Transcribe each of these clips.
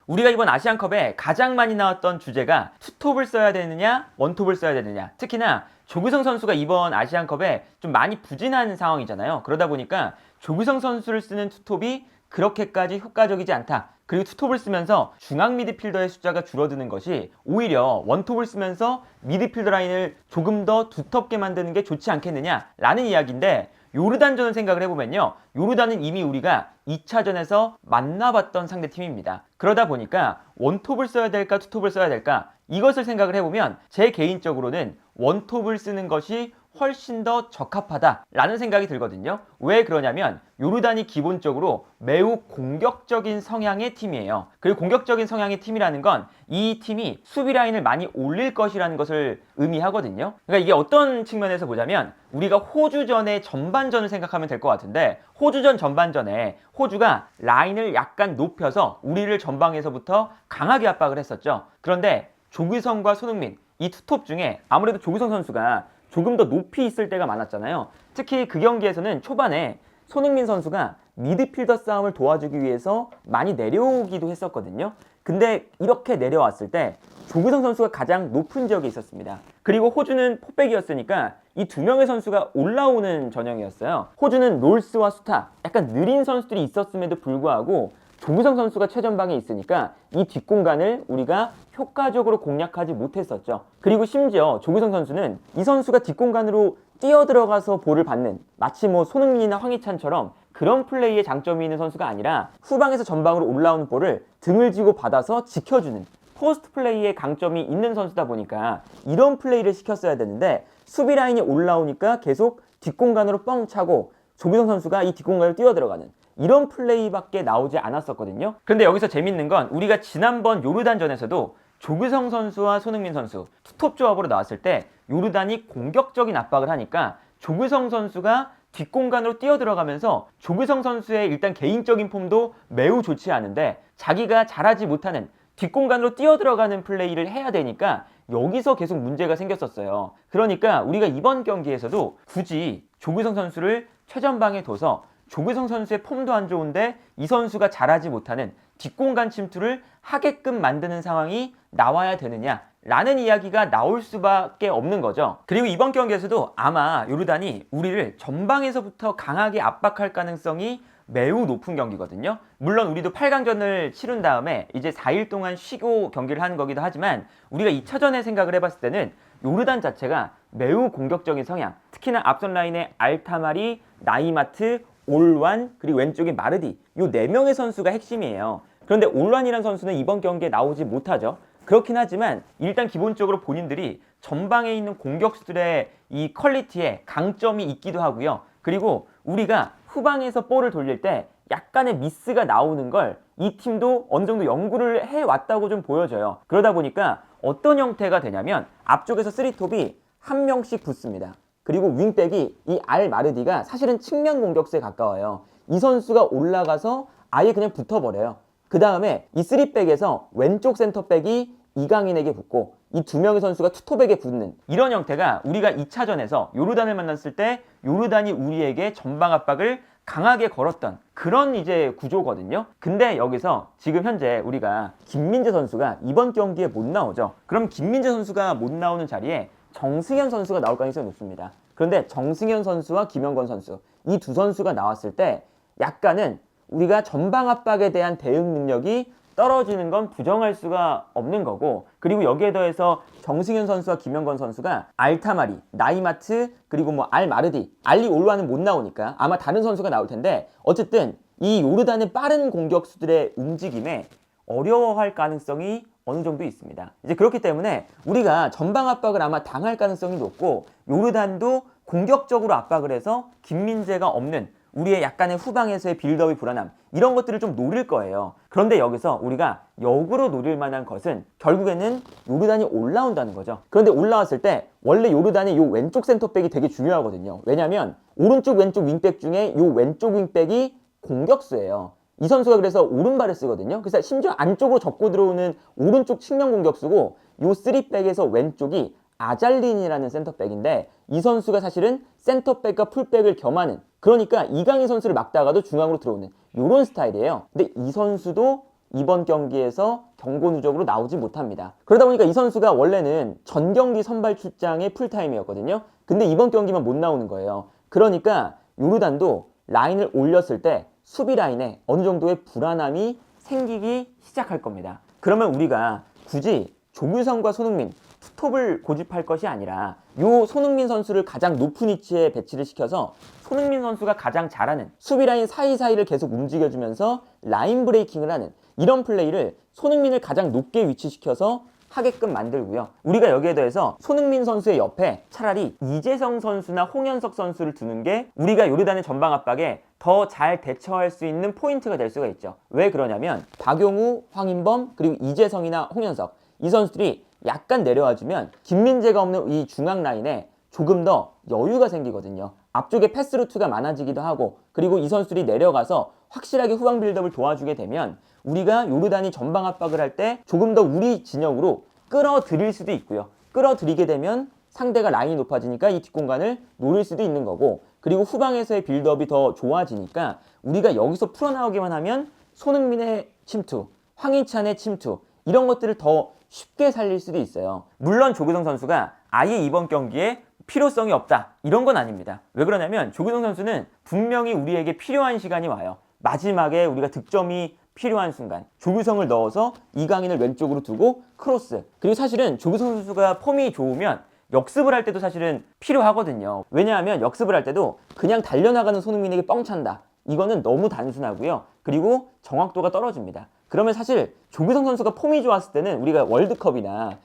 우리가 이번 아시안컵에 가장 많이 나왔던 주제가 투톱을 써야 되느냐, 원톱을 써야 되느냐. 특히나 조규성 선수가 이번 아시안컵에 좀 많이 부진한 상황이잖아요. 그러다 보니까 조규성 선수를 쓰는 투톱이 그렇게까지 효과적이지 않다. 그리고 투톱을 쓰면서 중앙 미드필더의 숫자가 줄어드는 것이 오히려 원톱을 쓰면서 미드필더 라인을 조금 더 두텁게 만드는 게 좋지 않겠느냐라는 이야기인데, 요르단전을 생각을 해보면요, 요르단은 이미 우리가 2차전에서 만나봤던 상대팀입니다. 그러다 보니까 원톱을 써야 될까 투톱을 써야 될까, 이것을 생각을 해보면 제 개인적으로는 원톱을 쓰는 것이 훨씬 더 적합하다라는 생각이 들거든요. 왜 그러냐면 요르단이 기본적으로 매우 공격적인 성향의 팀이에요. 그리고 공격적인 성향의 팀이라는 건 이 팀이 수비 라인을 많이 올릴 것이라는 것을 의미하거든요. 그러니까 이게 어떤 측면에서 보자면, 우리가 호주전의 전반전을 생각하면 될 것 같은데, 호주전 전반전에 호주가 라인을 약간 높여서 우리를 전방에서부터 강하게 압박을 했었죠. 그런데 조규성과 손흥민, 이 투톱 중에 아무래도 조규성 선수가 조금 더 높이 있을 때가 많았잖아요. 특히 그 경기에서는 초반에 손흥민 선수가 미드필더 싸움을 도와주기 위해서 많이 내려오기도 했었거든요. 근데 이렇게 내려왔을 때 조규성 선수가 가장 높은 지역에 있었습니다. 그리고 호주는 포백이었으니까 이 두 명의 선수가 올라오는 전형이었어요. 호주는 롤스와 수타, 약간 느린 선수들이 있었음에도 불구하고 조규성 선수가 최전방에 있으니까 이 뒷공간을 우리가 효과적으로 공략하지 못했었죠. 그리고 심지어 조규성 선수는 이 선수가 뒷공간으로 뛰어들어가서 볼을 받는, 마치 뭐 손흥민이나 황희찬처럼 그런 플레이에 장점이 있는 선수가 아니라 후방에서 전방으로 올라오는 볼을 등을 쥐고 받아서 지켜주는 포스트 플레이에 강점이 있는 선수다 보니까 이런 플레이를 시켰어야 되는데, 수비 라인이 올라오니까 계속 뒷공간으로 뻥 차고 조규성 선수가 이 뒷공간을 뛰어들어가는 이런 플레이밖에 나오지 않았었거든요. 그런데 여기서 재밌는 건, 우리가 지난번 요르단전에서도 조규성 선수와 손흥민 선수 투톱 조합으로 나왔을 때 요르단이 공격적인 압박을 하니까 조규성 선수가 뒷공간으로 뛰어들어가면서 조규성 선수의 일단 개인적인 폼도 매우 좋지 않은데, 자기가 잘하지 못하는 뒷공간으로 뛰어들어가는 플레이를 해야 되니까 여기서 계속 문제가 생겼었어요. 그러니까 우리가 이번 경기에서도 굳이 조규성 선수를 최전방에 둬서 조규성 선수의 폼도 안 좋은데 이 선수가 잘하지 못하는 뒷공간 침투를 하게끔 만드는 상황이 나와야 되느냐 라는 이야기가 나올 수밖에 없는 거죠. 그리고 이번 경기에서도 아마 요르단이 우리를 전방에서부터 강하게 압박할 가능성이 매우 높은 경기거든요. 물론 우리도 8강전을 치른 다음에 이제 4일 동안 쉬고 경기를 하는 거기도 하지만, 우리가 2차전에 생각을 해봤을 때는 요르단 자체가 매우 공격적인 성향, 특히나 앞선 라인에 알타마리, 나이마트, 올완, 그리고 왼쪽에 마르디, 이 4명의 선수가 핵심이에요. 그런데 올완이라는 선수는 이번 경기에 나오지 못하죠. 그렇긴 하지만 일단 기본적으로 본인들이 전방에 있는 공격수들의 이 퀄리티에 강점이 있기도 하고요. 그리고 우리가 후방에서 볼을 돌릴 때 약간의 미스가 나오는 걸 이 팀도 어느 정도 연구를 해왔다고 좀 보여져요. 그러다 보니까 어떤 형태가 되냐면, 앞쪽에서 3톱이 한 명씩 붙습니다. 그리고 윙백이 이 알마르디가 사실은 측면 공격수에 가까워요. 이 선수가 올라가서 아예 그냥 붙어버려요. 그 다음에 이 3백에서 왼쪽 센터백이 이강인에게 붙고 이 두 명의 선수가 투톱에게 붙는 이런 형태가 우리가 2차전에서 요르단을 만났을 때 요르단이 우리에게 전방 압박을 강하게 걸었던 그런 이제 구조거든요. 근데 여기서 지금 현재 우리가 김민재 선수가 이번 경기에 못 나오죠. 그럼 김민재 선수가 못 나오는 자리에 정승현 선수가 나올 가능성이 높습니다. 그런데 정승현 선수와 김영건 선수, 이 두 선수가 나왔을 때 약간은 우리가 전방 압박에 대한 대응 능력이 떨어지는 건 부정할 수가 없는 거고, 그리고 여기에 더해서 정승현 선수와 김영건 선수가 알타마리, 나이마트, 그리고 뭐 알마르디, 알리 올와는 못 나오니까 아마 다른 선수가 나올 텐데, 어쨌든 이 요르단의 빠른 공격수들의 움직임에 어려워할 가능성이 어느 정도 있습니다. 이제 그렇기 때문에 우리가 전방 압박을 아마 당할 가능성이 높고, 요르단도 공격적으로 압박을 해서 김민재가 없는 우리의 약간의 후방에서의 빌드업의 불안함, 이런 것들을 좀 노릴 거예요. 그런데 여기서 우리가 역으로 노릴 만한 것은 결국에는 요르단이 올라온다는 거죠. 그런데 올라왔을 때 원래 요르단의 요 왼쪽 센터백이 되게 중요하거든요. 왜냐면 오른쪽 왼쪽 윙백 중에 요 왼쪽 윙백이 공격수예요. 이 선수가 그래서 오른발을 쓰거든요. 그래서 심지어 안쪽으로 접고 들어오는 오른쪽 측면 공격수고, 요 3백에서 왼쪽이 아잘린이라는 센터백인데, 이 선수가 사실은 센터백과 풀백을 겸하는, 그러니까 이강인 선수를 막다가도 중앙으로 들어오는 이런 스타일이에요. 근데 이 선수도 이번 경기에서 경고 누적으로 나오지 못합니다. 그러다 보니까 이 선수가 원래는 전 경기 선발 출장의 풀타임이었거든요. 근데 이번 경기만 못 나오는 거예요. 그러니까 요르단도 라인을 올렸을 때 수비 라인에 어느 정도의 불안함이 생기기 시작할 겁니다. 그러면 우리가 굳이 조규성과 손흥민 투톱을 고집할 것이 아니라 요 손흥민 선수를 가장 높은 위치에 배치를 시켜서 손흥민 선수가 가장 잘하는 수비 라인 사이사이를 계속 움직여주면서 라인 브레이킹을 하는 이런 플레이를 손흥민을 가장 높게 위치시켜서 하게끔 만들고요. 우리가 여기에 대해서 손흥민 선수의 옆에 차라리 이재성 선수나 홍현석 선수를 두는 게 우리가 요르단의 전방 압박에 더 잘 대처할 수 있는 포인트가 될 수가 있죠. 왜 그러냐면 박용우, 황인범, 그리고 이재성이나 홍현석 이 선수들이 약간 내려와주면 김민재가 없는 이 중앙 라인에 조금 더 여유가 생기거든요. 앞쪽에 패스 루트가 많아지기도 하고 그리고 이 선수들이 내려가서 확실하게 후방 빌드업을 도와주게 되면 우리가 요르단이 전방 압박을 할 때 조금 더 우리 진영으로 끌어들일 수도 있고요. 끌어들이게 되면 상대가 라인이 높아지니까 이 뒷공간을 노릴 수도 있는 거고 그리고 후방에서의 빌드업이 더 좋아지니까 우리가 여기서 풀어나오기만 하면 손흥민의 침투, 황희찬의 침투 이런 것들을 더 쉽게 살릴 수도 있어요. 물론 조규성 선수가 아예 이번 경기에 필요성이 없다 이런 건 아닙니다. 왜 그러냐면 조규성 선수는 분명히 우리에게 필요한 시간이 와요. 마지막에 우리가 득점이 필요한 순간 조규성을 넣어서 이강인을 왼쪽으로 두고 크로스 그리고 사실은 조규성 선수가 폼이 좋으면 역습을 할 때도 사실은 필요하거든요. 왜냐하면 역습을 할 때도 그냥 달려나가는 손흥민에게 뻥 찬다 이거는 너무 단순하고요. 그리고 정확도가 떨어집니다. 그러면 사실 조규성 선수가 폼이 좋았을 때는 우리가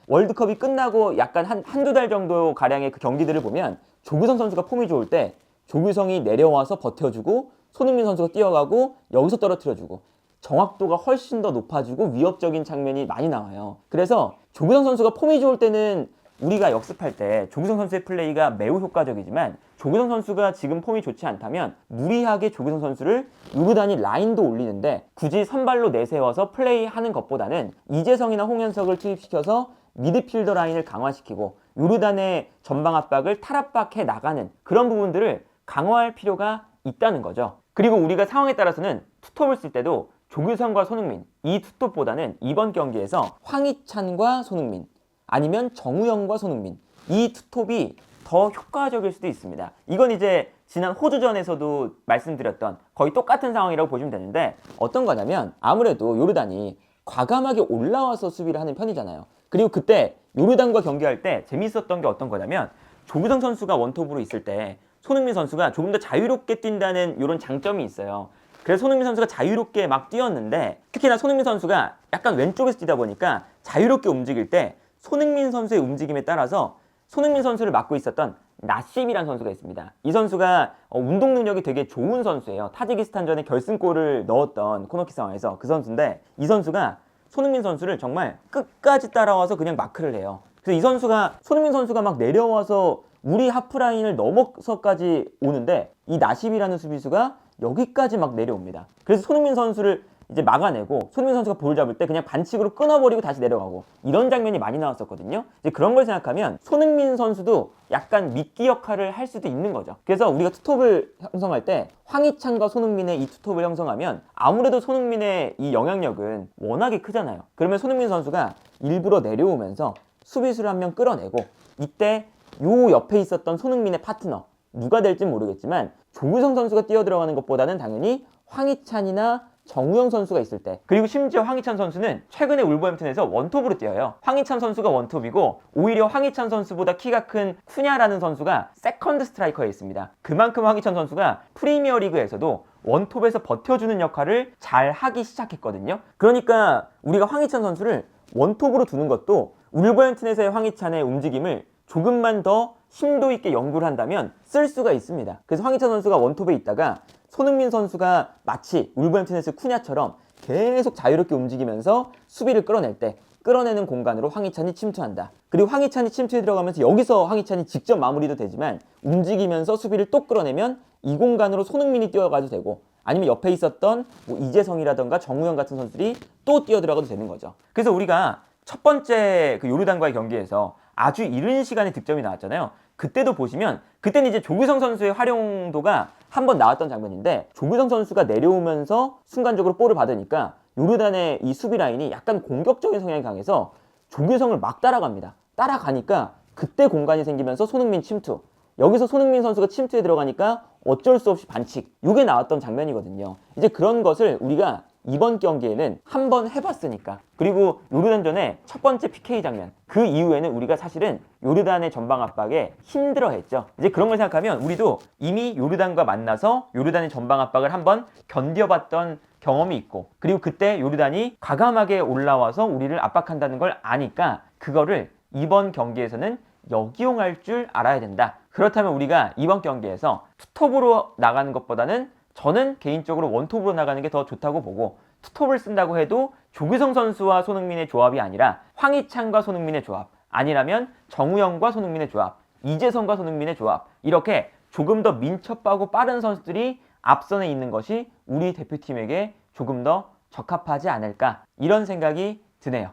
월드컵이 끝나고 약간 한두 달 정도 가량의 그 경기들을 보면 조규성 선수가 폼이 좋을 때 조규성이 내려와서 버텨주고 손흥민 선수가 뛰어가고 여기서 떨어뜨려주고 정확도가 훨씬 더 높아지고 위협적인 장면이 많이 나와요. 그래서 조규성 선수가 폼이 좋을 때는 우리가 역습할 때 조규성 선수의 플레이가 매우 효과적이지만 조규성 선수가 지금 폼이 좋지 않다면 무리하게 조규성 선수를 요르단이 라인도 올리는데 굳이 선발로 내세워서 플레이하는 것보다는 이재성이나 홍현석을 투입시켜서 미드필더 라인을 강화시키고 요르단의 전방 압박을 탈압박해 나가는 그런 부분들을 강화할 필요가 있다는 거죠. 그리고 우리가 상황에 따라서는 투톱을 쓸 때도 조규성과 손흥민 이 투톱보다는 이번 경기에서 황희찬과 손흥민 아니면 정우영과 손흥민 이 투톱이 더 효과적일 수도 있습니다. 이건 이제 지난 호주전에서도 말씀드렸던 거의 똑같은 상황이라고 보시면 되는데 어떤 거냐면 아무래도 요르단이 과감하게 올라와서 수비를 하는 편이잖아요. 그리고 그때 요르단과 경기할 때 재밌었던 게 어떤 거냐면 조규성 선수가 원톱으로 있을 때 손흥민 선수가 조금 더 자유롭게 뛴다는 이런 장점이 있어요. 그래서 손흥민 선수가 자유롭게 막 뛰었는데 특히나 손흥민 선수가 약간 왼쪽에서 뛰다 보니까 자유롭게 움직일 때 손흥민 선수의 움직임에 따라서 손흥민 선수를 맡고 있었던 나심이라는 선수가 있습니다. 이 선수가 운동 능력이 되게 좋은 선수예요. 타지키스탄전에 결승골을 넣었던 코너킥 상황에서 그 선수인데 이 선수가 손흥민 선수를 정말 끝까지 따라와서 그냥 마크를 해요. 그래서 이 선수가 손흥민 선수가 막 내려와서 우리 하프라인을 넘어서까지 오는데 이 나심이라는 수비수가 여기까지 막 내려옵니다. 그래서 손흥민 선수를 이제 막아내고 손흥민 선수가 볼 잡을 때 그냥 반칙으로 끊어버리고 다시 내려가고 이런 장면이 많이 나왔었거든요. 이제 그런 걸 생각하면 손흥민 선수도 약간 미끼 역할을 할 수도 있는 거죠. 그래서 우리가 투톱을 형성할 때 황희찬과 손흥민의 이 투톱을 형성하면 아무래도 손흥민의 이 영향력은 워낙에 크잖아요. 그러면 손흥민 선수가 일부러 내려오면서 수비수를 한 명 끌어내고 이때 요 옆에 있었던 손흥민의 파트너 누가 될지 모르겠지만 조규성 선수가 뛰어들어가는 것보다는 당연히 황희찬이나 정우영 선수가 있을 때 그리고 심지어 황희찬 선수는 최근에 울버햄튼에서 원톱으로 뛰어요. 황희찬 선수가 원톱이고 오히려 황희찬 선수보다 키가 큰 쿠냐라는 선수가 세컨드 스트라이커에 있습니다. 그만큼 황희찬 선수가 프리미어리그에서도 원톱에서 버텨주는 역할을 잘 하기 시작했거든요. 그러니까 우리가 황희찬 선수를 원톱으로 두는 것도 울버햄튼에서의 황희찬의 움직임을 조금만 더 심도 있게 연구를 한다면 쓸 수가 있습니다. 그래서 황희찬 선수가 원톱에 있다가 손흥민 선수가 마치 울버햄튼에서 쿠냐처럼 계속 자유롭게 움직이면서 수비를 끌어낼 때 끌어내는 공간으로 황희찬이 침투한다. 그리고 황희찬이 침투에 들어가면서 여기서 황희찬이 직접 마무리도 되지만 움직이면서 수비를 또 끌어내면 이 공간으로 손흥민이 뛰어가도 되고 아니면 옆에 있었던 뭐 이재성이라던가 정우영 같은 선수들이 또 뛰어들어가도 되는 거죠. 그래서 우리가 첫 번째 그 요르단과의 경기에서 아주 이른 시간에 득점이 나왔잖아요. 그때도 보시면 그때는 이제 조규성 선수의 활용도가 한번 나왔던 장면인데 조규성 선수가 내려오면서 순간적으로 볼을 받으니까 요르단의 이 수비 라인이 약간 공격적인 성향이 강해서 조규성을 막 따라갑니다. 따라가니까 그때 공간이 생기면서 손흥민 침투. 여기서 손흥민 선수가 침투에 들어가니까 어쩔 수 없이 반칙. 이게 나왔던 장면이거든요. 이제 그런 것을 우리가 이번 경기에는 한번 해봤으니까. 그리고 요르단전에 첫 번째 PK 장면. 그 이후에는 우리가 사실은 요르단의 전방 압박에 힘들어했죠. 이제 그런 걸 생각하면 우리도 이미 요르단과 만나서 요르단의 전방 압박을 한번 견뎌봤던 경험이 있고, 그리고 그때 요르단이 과감하게 올라와서 우리를 압박한다는 걸 아니까 그거를 이번 경기에서는 역이용할 줄 알아야 된다. 그렇다면 우리가 이번 경기에서 투톱으로 나가는 것보다는 저는 개인적으로 원톱으로 나가는 게 더 좋다고 보고, 투톱을 쓴다고 해도 조규성 선수와 손흥민의 조합이 아니라 황희찬과 손흥민의 조합, 아니라면 정우영과 손흥민의 조합, 이재성과 손흥민의 조합, 이렇게 조금 더 민첩하고 빠른 선수들이 앞선에 있는 것이 우리 대표팀에게 조금 더 적합하지 않을까, 이런 생각이 드네요.